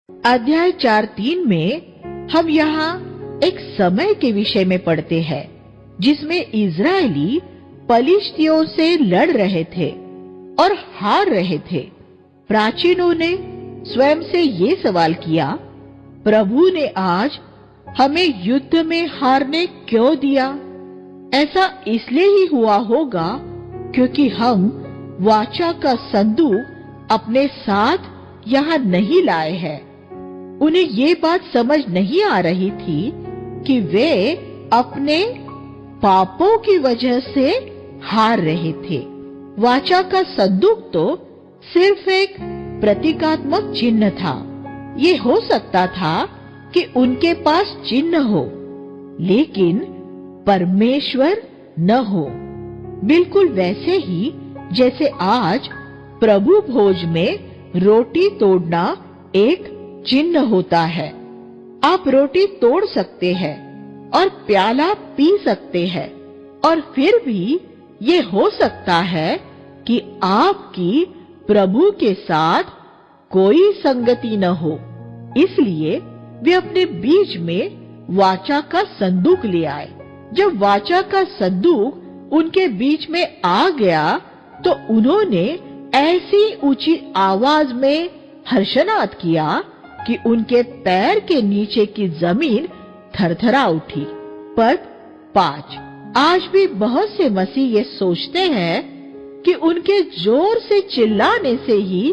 अध्याय 4:3 में हम यहाँ एक समय के विषय में पढ़ते हैं जिसमें इजरायली पलिश्तियों से लड़ रहे थे और हार रहे थे। प्राचीनों ने स्वयं से ये सवाल किया, प्रभु ने आज हमें युद्ध में हारने क्यों दिया? ऐसा इसलिए ही हुआ होगा क्योंकि हम वाचा का संदूक अपने साथ यहाँ नहीं लाए हैं। उन्हें ये बात समझ नहीं आ रही थी कि वे अपने पापों की वजह से हार रहे थे। वाचा का संदूक तो सिर्फ एक प्रतीकात्मक चिन्ह था। ये हो सकता था कि उनके पास चिन्ह हो, लेकिन परमेश्वर न हो। बिल्कुल वैसे ही जैसे आज प्रभु भोज में रोटी तोड़ना एक चिन्ह होता है। आप रोटी तोड़ सकते हैं और प्याला पी सकते हैं, और फिर भी ये हो सकता है कि आपकी प्रभु के साथ कोई संगति न हो। इसलिए वे अपने बीच में वाचा का संदूक ले आए। जब वाचा का संदूक उनके बीच में आ गया तो उन्होंने ऐसी ऊंची आवाज में हर्षनाद किया कि उनके पैर के नीचे की जमीन थरथरा उठी। पद 5। आज भी बहुत से मसीह ये सोचते हैं कि उनके जोर से चिल्लाने से ही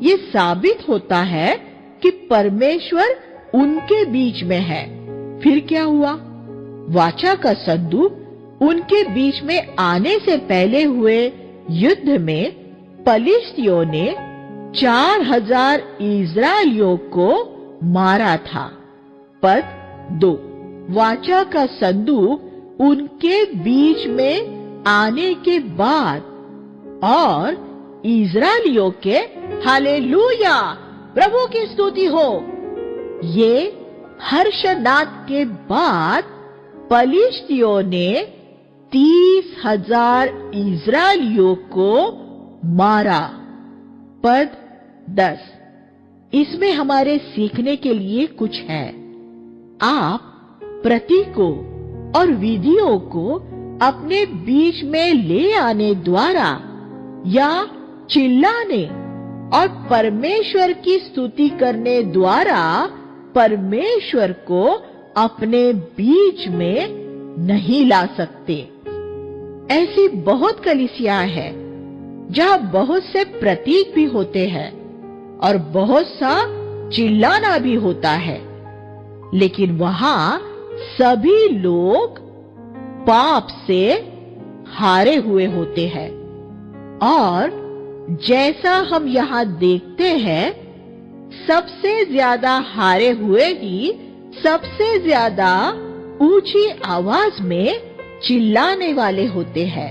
ये साबित होता है कि परमेश्वर उनके बीच में है। फिर क्या हुआ? वाचा का संदूक उनके बीच में आने से पहले हुए युद्ध में पलिश्तियों ने 4000 इजरायलियों को मारा था। पद 2। वाचा का संदूक उनके बीच में आने के बाद और इजरायलियों के हालेलुया, प्रभु की स्तुति हो, ये हर्षनाद के बाद पलिश्तियों ने 30,000 इजरायलियों को मारा। पद 10। इसमें हमारे सीखने के लिए कुछ है। आप प्रतीकों और विधियों को अपने बीच में ले आने द्वारा या चिल्लाने और परमेश्वर की स्तुति करने द्वारा परमेश्वर को अपने बीच में नहीं ला सकते। ऐसी बहुत कलीसियाएं हैं जहां बहुत से प्रतीक भी होते हैं और बहुत सा चिल्लाना भी होता है, लेकिन वहां सभी लोग पाप से हारे हुए होते हैं। और जैसा हम यहाँ देखते हैं, सबसे ज्यादा हारे हुए ही सबसे ज्यादा ऊंची आवाज में चिल्लाने वाले होते हैं।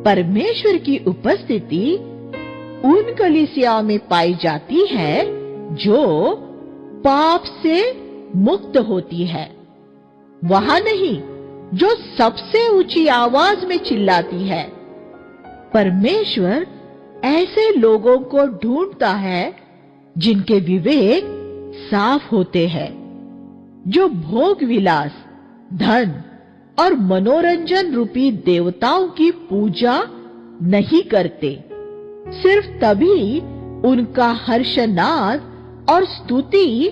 परमेश्वर की उपस्थिति उन कलीसियाओं में पाई जाती है जो पाप से मुक्त होती है, वहां नहीं जो सबसे ऊंची आवाज में चिल्लाती है। परमेश्वर ऐसे लोगों को ढूंढता है जिनके विवेक साफ होते हैं, जो भोग विलास, धन और मनोरंजन रूपी देवताओं की पूजा नहीं करते। सिर्फ तभी उनका हर्षनाद और स्तुति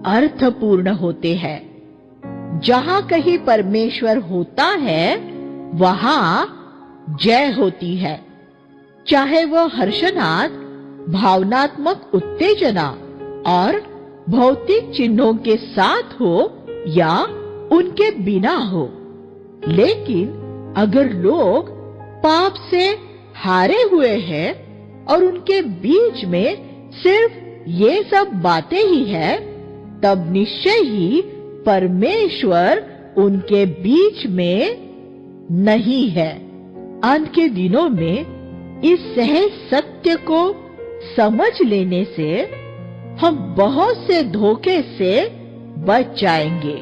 अर्थपूर्ण होते हैं। जहां कहीं परमेश्वर होता है, वहां जय होती है, चाहे वह हर्षनाद, भावनात्मक उत्तेजना और भौतिक चिन्हों के साथ हो या उनके बिना हो। लेकिन अगर लोग पाप से हारे हुए हैं और उनके बीच में सिर्फ ये सब बातें ही है, तब निश्चय ही परमेश्वर उनके बीच में नहीं है। अंत के दिनों में इस सहज सत्य को समझ लेने से हम बहुत से धोखे से बच जाएंगे।